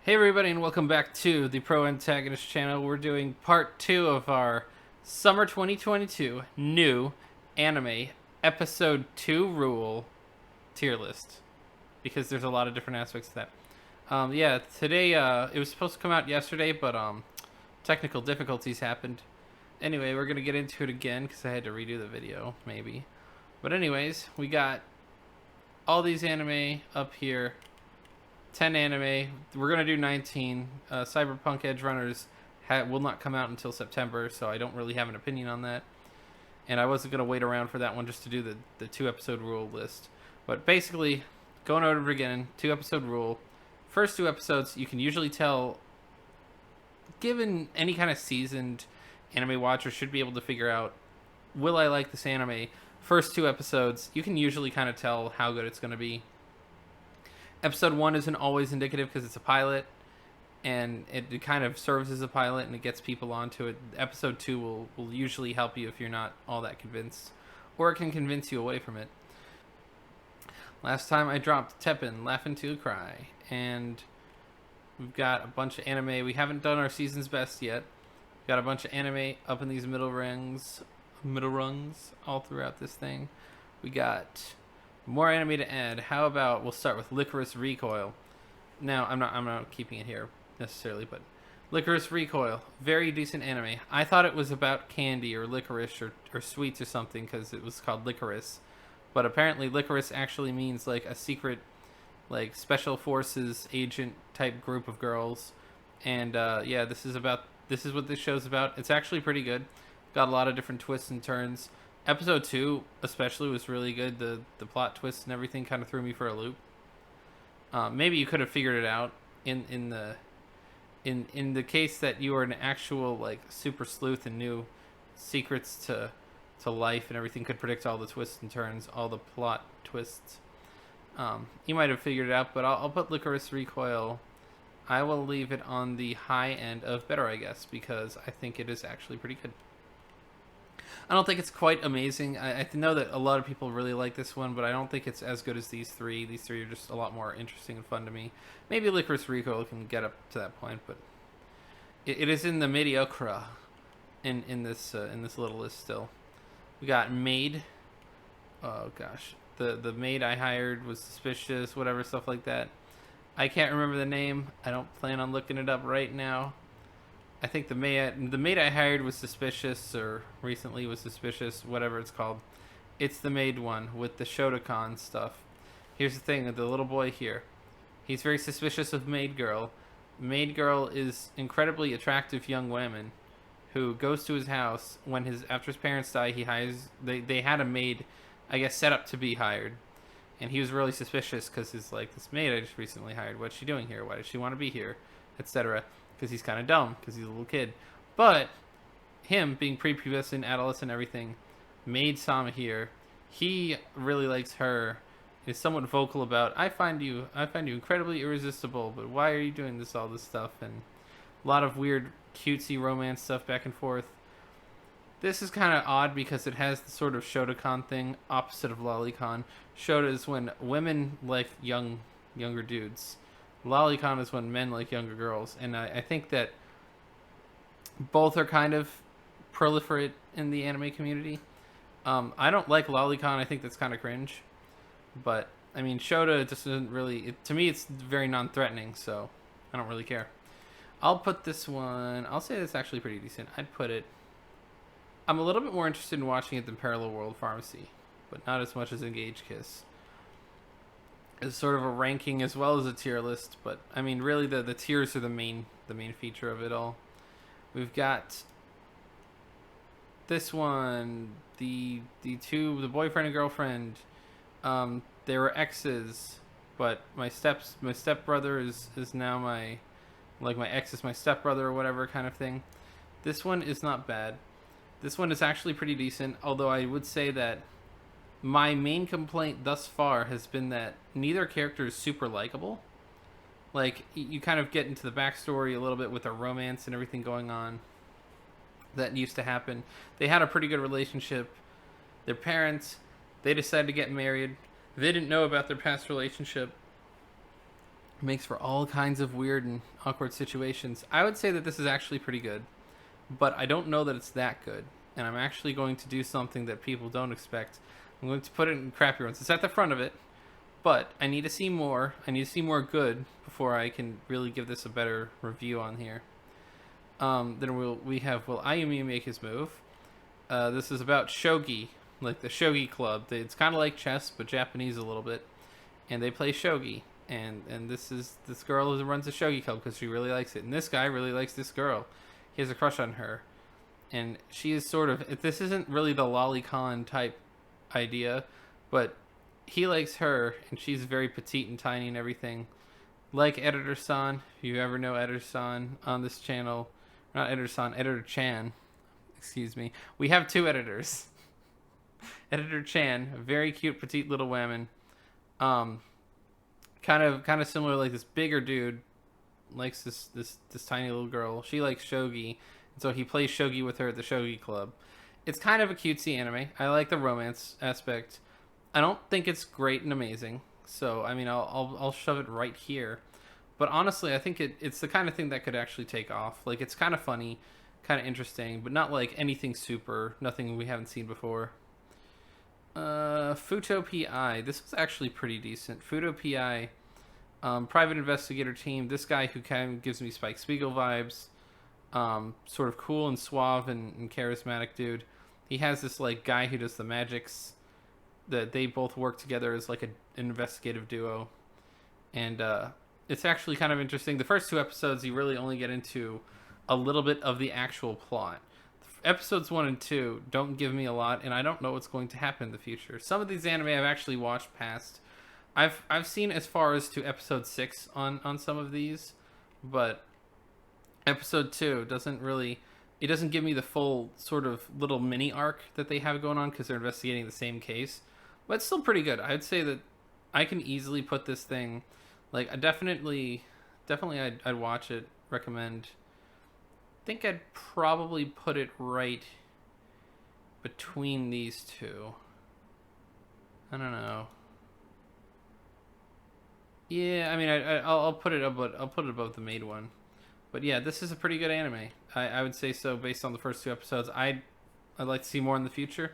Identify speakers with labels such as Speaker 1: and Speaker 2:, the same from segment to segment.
Speaker 1: Hey everybody and welcome back to the Pro Antagonist channel. We're doing part 2 of our Summer 2022 new anime episode 2 rule tier list. Because there's a lot of different aspects to that. Today it was supposed to come out yesterday, but technical difficulties happened. Anyway, we're going to get into it again because I had to redo the video, maybe. But anyways, we got all these anime up here. 10 anime. We're going to do 19. Cyberpunk Edge Runners will not come out until September, so I don't really have an opinion on that. And I wasn't going to wait around for that one just to do the 2-episode rule list. But basically, going over the beginning, 2-episode rule. First 2 episodes, you can usually tell, given any kind of seasoned anime watcher should be able to figure out, will I like this anime? First 2 episodes, you can usually kind of tell how good it's going to be. Episode 1 isn't always indicative because it's a pilot, and it kind of serves as a pilot and it gets people onto it. Episode 2 will usually help you if you're not all that convinced, or it can convince you away from it. Last time I dropped Teppen, Laugh Until Cry, and we've got a bunch of anime. We haven't done our season's best yet. We've got a bunch of anime up in these middle rungs all throughout this thing. We got more anime to add. How about we'll start with Licorice Recoil. Now, I'm not keeping it here necessarily, but Licorice Recoil, very decent anime. I thought it was about candy or licorice or sweets or something because it was called Licorice. But apparently licorice actually means like a secret, like special forces agent type group of girls. And this is what this show's about. It's actually pretty good. Got a lot of different twists and turns. Episode 2 especially was really good. The plot twists and everything kind of threw me for a loop. Maybe you could have figured it out in the case that you were an actual like super sleuth and knew secrets to life and everything, could predict all the twists and turns, all the plot twists. You might have figured it out, but I'll put Licorice Recoil. I will leave it on the high end of better, I guess, because I think it is actually pretty good. I don't think it's quite amazing. I know that a lot of people really like this one, but I don't think it's as good as these 3. These 3 are just a lot more interesting and fun to me. Maybe Licorice Recoil can get up to that point, but it is in the mediocre in this little list still. We got Maid. Oh gosh, the maid I hired was suspicious, whatever, stuff like that. I can't remember the name. I don't plan on looking it up right now. I think the maid I hired was suspicious, or recently was suspicious, whatever it's called. It's the maid one with the Shotokan stuff. Here's the thing, the little boy here. He's very suspicious of Maid Girl. Maid Girl is incredibly attractive young woman who goes to his house after his parents die. He hires, they had a maid, I guess, set up to be hired. And he was really suspicious because he's like, this maid I just recently hired, what's she doing here? Why does she want to be here? Etc. Because he's kind of dumb, because he's a little kid. But him being prepubescent, adolescent, everything, Maid Sama here, he really likes her. Is somewhat vocal about, I find you incredibly irresistible, but why are you doing all this stuff? And a lot of weird, cutesy romance stuff back and forth. This is kind of odd because it has the sort of Shotokan thing, opposite of Lolicon. Shota is when women like younger dudes. Lolicon is when men like younger girls, and I think that both are kind of proliferate in the anime community. I don't like Lolicon. I think that's kind of cringe, but I mean, Shota just isn't really. To me, it's very non-threatening, so I don't really care. I'll put this one. I'll say it's actually pretty decent. I'd put it. I'm a little bit more interested in watching it than Parallel World Pharmacy, but not as much as Engage Kiss. It's sort of a ranking as well as a tier list, but I mean, really, the tiers are the main feature of it all. We've got this one, the boyfriend and girlfriend. They were exes, but my stepbrother is now my ex is my stepbrother or whatever kind of thing. This one is not bad. This one is actually pretty decent, although I would say that my main complaint thus far has been that neither character is super likable. Like, you kind of get into the backstory a little bit with their romance and everything going on that used to happen. They had a pretty good relationship. Their parents, they decided to get married. They didn't know about their past relationship. makes for all kinds of weird and awkward situations. I would say that this is actually pretty good, but I don't know that it's that good. And I'm actually going to do something that people don't expect. I'm going to put it in crappy ones. It's at the front of it, but I need to see more. I need to see more good before I can really give this a better review on here. Then we have Will Ayumi make his move? This is about shogi, like the shogi club. It's kind of like chess, but Japanese a little bit, and they play shogi. And this girl who runs a shogi club because she really likes it, and this guy really likes this girl. He has a crush on her, and she is sort of. This isn't really the lolicon type idea, but he likes her, and she's very petite and tiny and everything. Like Editor-san, if you ever know Editor-san on this channel, not Editor-san, Editor-chan, excuse me. We have two editors. Editor-chan, a very cute petite little woman. Kind of similar, like this bigger dude likes this tiny little girl. She likes shogi, and so he plays shogi with her at the shogi club. It's kind of a cutesy anime. I like the romance aspect. I don't think it's great and amazing, so I mean I'll shove it right here. But honestly, I think it's the kind of thing that could actually take off. Like, it's kind of funny, kind of interesting, but not like anything super, nothing we haven't seen before. Futo PI. This was actually pretty decent. Futo PI, private investigator team. This guy who kind of gives me Spike Spiegel vibes. Sort of cool and suave and charismatic dude. He has this like guy who does the magics. That they both work together as like an investigative duo, and it's actually kind of interesting. The first two episodes, you really only get into a little bit of the actual plot. Episodes 1 and 2 don't give me a lot, and I don't know what's going to happen in the future. Some of these anime I've actually watched past. I've seen as far as to episode 6 on some of these, but episode 2 doesn't really. It doesn't give me the full sort of little mini arc that they have going on because they're investigating the same case. But it's still pretty good. I'd say that I can easily put this thing, like, I definitely I'd watch it, recommend. I think I'd probably put it right between these two. I don't know. Yeah, I mean, I'll put it above the Maid one. But yeah, this is a pretty good anime. I would say so based on the first two episodes. I'd like to see more in the future.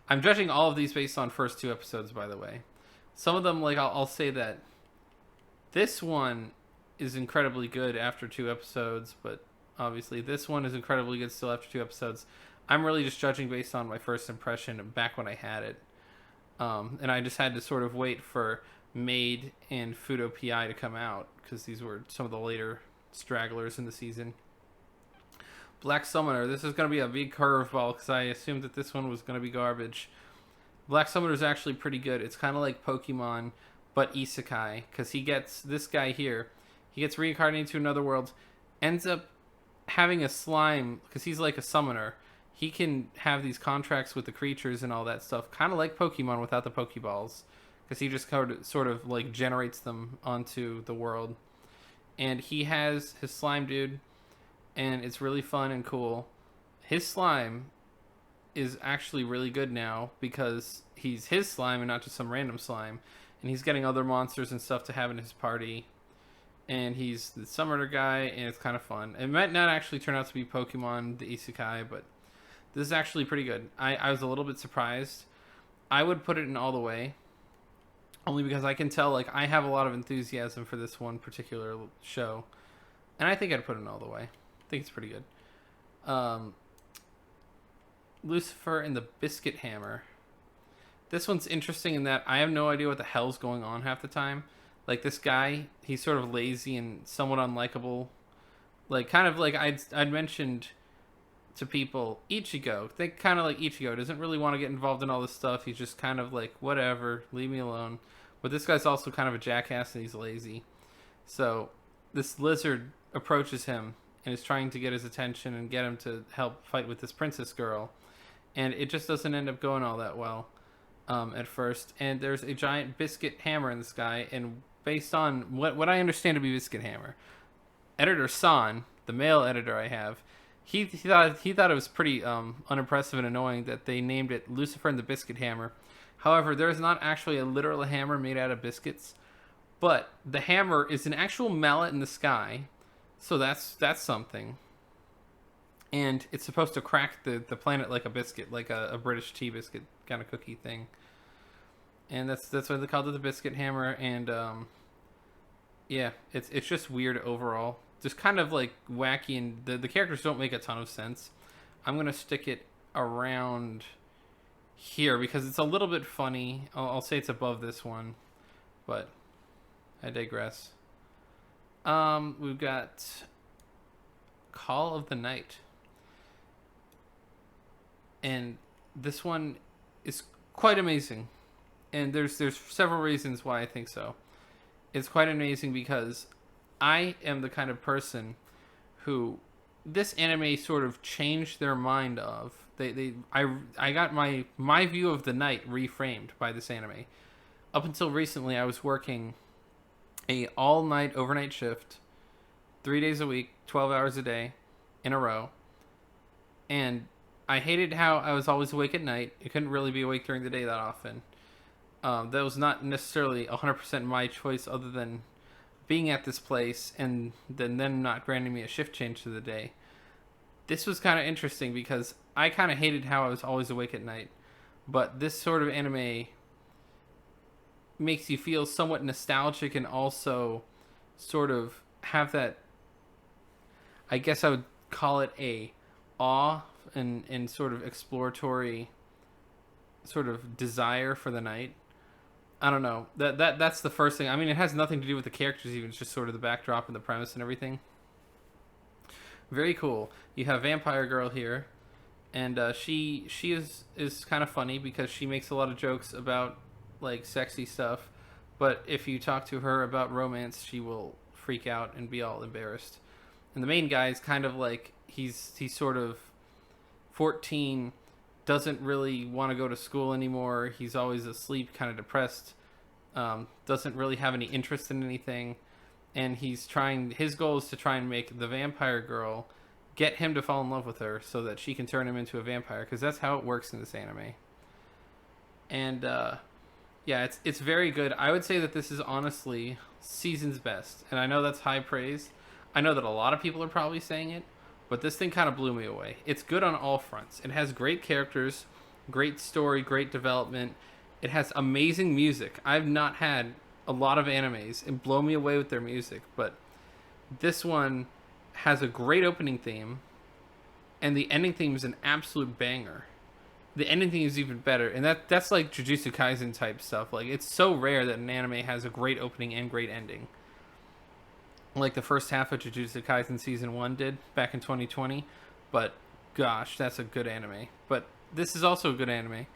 Speaker 1: I'm judging all of these based on first two episodes, by the way. Some of them, like, I'll say that this one is incredibly good after 2 episodes, but obviously this one is incredibly good still after 2 episodes. I'm really just judging based on my first impression back when I had it. And I just had to sort of wait for Maid and Futo PI to come out, because these were some of the later stragglers in the season. Black Summoner. This is going to be a big curveball because I assumed that this one was going to be garbage. Black Summoner is actually pretty good. It's kind of like Pokemon, but isekai, because he gets this guy here. He gets reincarnated to another world, ends up having a slime because he's like a summoner. He can have these contracts with the creatures and all that stuff, kind of like Pokemon without the Pokeballs, because he just sort of like generates them onto the world. And he has his slime dude, and it's really fun and cool. His slime is actually really good now because he's his slime and not just some random slime. And he's getting other monsters and stuff to have in his party. And he's the summoner guy, and it's kind of fun. It might not actually turn out to be Pokemon, the Isekai, but this is actually pretty good. I was a little bit surprised. I would put it in all the way. Only because I can tell, like, I have a lot of enthusiasm for this one particular show. And I think I'd put it in all the way. I think it's pretty good. Lucifer and the Biscuit Hammer. This one's interesting in that I have no idea what the hell's going on half the time. Like, this guy, he's sort of lazy and somewhat unlikable. Like, kind of like I'd mentioned to people, Ichigo. Think kind of like Ichigo. Doesn't really want to get involved in all this stuff. He's just kind of like, whatever, leave me alone. But this guy's also kind of a jackass and he's lazy. So this lizard approaches him and is trying to get his attention and get him to help fight with this princess girl. And it just doesn't end up going all that well at first. And there's a giant biscuit hammer in the sky. And based on what I understand to be Biscuit Hammer, Editor San, the male editor I have, he thought it was pretty unimpressive and annoying that they named it Lucifer and the Biscuit Hammer. However, there is not actually a literal hammer made out of biscuits. But the hammer is an actual mallet in the sky, so that's something. And it's supposed to crack the planet like a biscuit, like a British tea biscuit kind of cookie thing. And that's why they called it the biscuit hammer. And yeah, it's just weird overall, just kind of like wacky, and the characters don't make a ton of sense. I'm gonna stick it around here because it's a little bit funny. I'll say it's above this one, but I digress. We've got Call of the Night, and this one is quite amazing, and there's several reasons why I think so. It's quite amazing because I am the kind of person who this anime sort of changed their mind of. I got my view of the night reframed by this anime. Up until recently, I was working a all night overnight shift, 3 days a week, 12 hours a day, in a row, and I hated how I was always awake at night. I couldn't really be awake during the day that often. That was not necessarily 100% my choice, other than being at this place and then them not granting me a shift change to the day. This was kind of interesting because I kind of hated how I was always awake at night. But this sort of anime makes you feel somewhat nostalgic and also sort of have that, I guess I would call it a awe and sort of exploratory sort of desire for the night. I don't know. That's the first thing. I mean, it has nothing to do with the characters even. It's just sort of the backdrop and the premise and everything. Very cool. You have Vampire Girl here, and she is kind of funny because she makes a lot of jokes about like sexy stuff, but if you talk to her about romance, she will freak out and be all embarrassed. And the main guy is kind of like he's sort of 14, doesn't really want to go to school anymore. He's always asleep, kind of depressed, doesn't really have any interest in anything. And his goal is to try and make the vampire girl get him to fall in love with her so that she can turn him into a vampire, because that's how it works in this anime. And yeah, it's very good. I would say that this is honestly season's best. And I know that's high praise. I know that a lot of people are probably saying it, but this thing kind of blew me away. It's good on all fronts. It has great characters, great story, great development. It has amazing music. I've not had a lot of animes and blow me away with their music, but this one has a great opening theme, and the ending theme is an absolute banger. The ending theme is even better, and that's like Jujutsu Kaisen type stuff. Like, it's so rare that an anime has a great opening and great ending, like the first half of Jujutsu Kaisen season 1 did back in 2020. But gosh, that's a good anime. But this is also a good anime,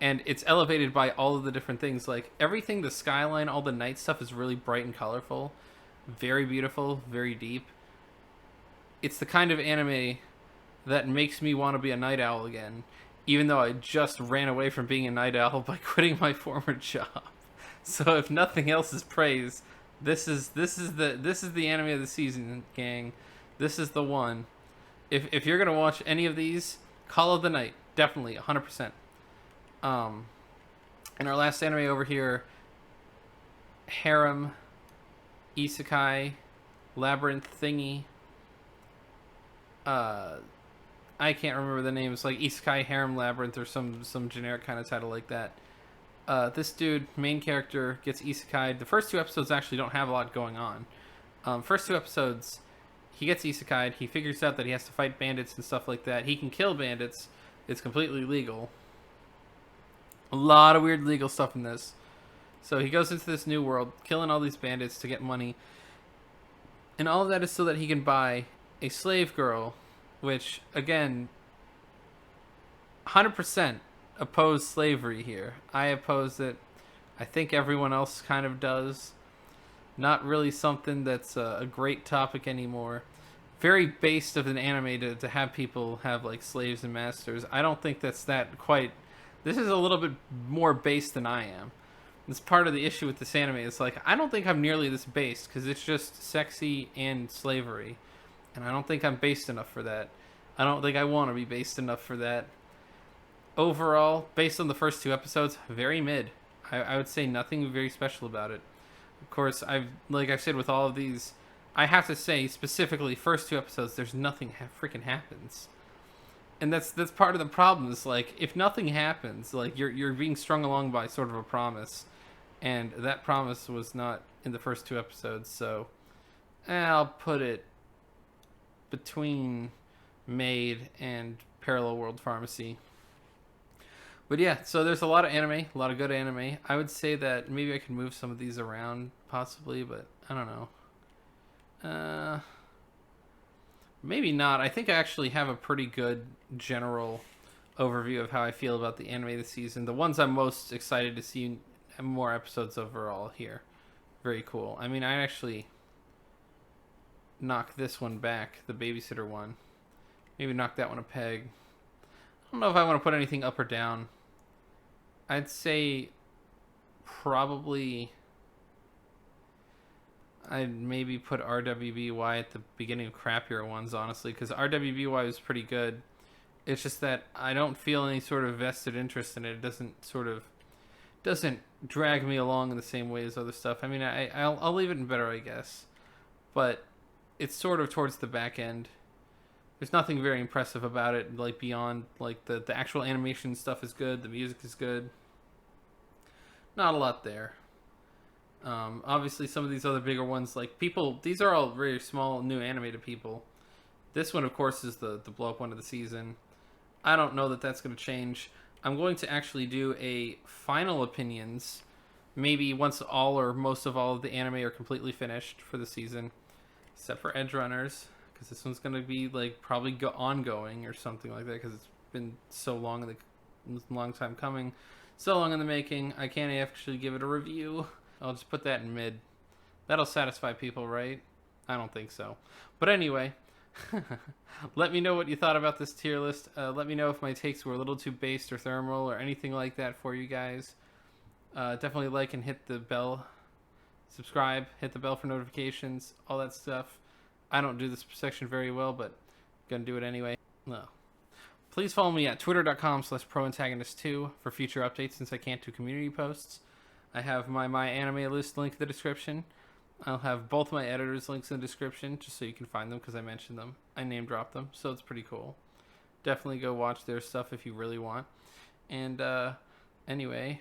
Speaker 1: and it's elevated by all of the different things. Like, everything, the skyline, all the night stuff is really bright and colorful, very beautiful, very deep. It's the kind of anime that makes me want to be a night owl again, even though I just ran away from being a night owl by quitting my former job. So if nothing else is praise, this is the anime of the season, gang. This is the one. If you're gonna watch any of these, Call of the Night, definitely 100%. And our last anime over here, Harem, Isekai, Labyrinth thingy. I can't remember the name. It's like Isekai Harem Labyrinth or some generic kind of title like that. This dude, main character, gets isekai'd. The first 2 episodes actually don't have a lot going on. First 2 episodes, he gets isekai'd. He figures out that he has to fight bandits and stuff like that. He can kill bandits. It's completely legal. A lot of weird legal stuff in this. So he goes into this new world, killing all these bandits to get money. And all of that is so that he can buy a slave girl, which, again, 100% oppose slavery here. I oppose it. I think everyone else kind of does. Not really something that's a great topic anymore. Very based of an anime to have people have like slaves and masters. I don't think that's that quite. This is a little bit more based than I am. It's part of the issue with this anime. It's like, I don't think I'm nearly this based, because it's just sexy and slavery. And I don't think I'm based enough for that. I don't think I want to be based enough for that. Overall, based on the first 2 episodes, very mid. I would say nothing very special about it. Of course, like I've said with all of these, I have to say specifically first two episodes, there's nothing freaking happens, and that's part of the problem. Is like if nothing happens, like you're being strung along by sort of a promise, and that promise was not in the first two episodes. So I'll put it between Maid and Parallel World Pharmacy. But yeah, so there's a lot of anime, a lot of good anime. I would say that maybe I can move some of these around, possibly, but I don't know. Uh, Maybe not. I think I actually have a pretty good general overview of how I feel about the anime this season. The ones I'm most excited to see more episodes overall here. Very cool. I mean, I actually knocked this one back, the babysitter one. Maybe knock that one a peg. I don't know if I want to put anything up or down. I'd say probably I'd maybe put RWBY at the beginning of crappier ones, honestly, because RWBY was pretty good. It's just that I don't feel any sort of vested interest in it. It doesn't drag me along in the same way as other stuff. I mean, I'll leave it in better, I guess, but it's sort of towards the back end. There's nothing very impressive about it, like beyond like the actual animation stuff is good, the music is good. Not a lot there. Obviously, some of these other bigger ones, like people, these are all very small, new anime to people. This one, of course, is the blow up one of the season. I don't know that that's going to change. I'm going to actually do a final opinions, maybe once all or most of all of the anime are completely finished for the season, except for Edge Runners, because this one's going to be like probably ongoing or something like that, because it's been so long in the long time coming, so long in the making. I can't actually give it a review. I'll just put that in mid. That'll satisfy people, right? I don't think so. But anyway, let me know what you thought about this tier list. Let me know if my takes were a little too based or thermal or anything like that for you guys. Definitely like and hit the bell. Subscribe, hit the bell for notifications, all that stuff. I don't do this section very well, but I'm going to do it anyway. No. Please follow me at twitter.com/proantagonist2 for future updates since I can't do community posts. I have my anime list link in the description. I'll have both my editors' links in the description just so you can find them because I mentioned them. I name dropped them, so it's pretty cool. Definitely go watch their stuff if you really want. And anyway,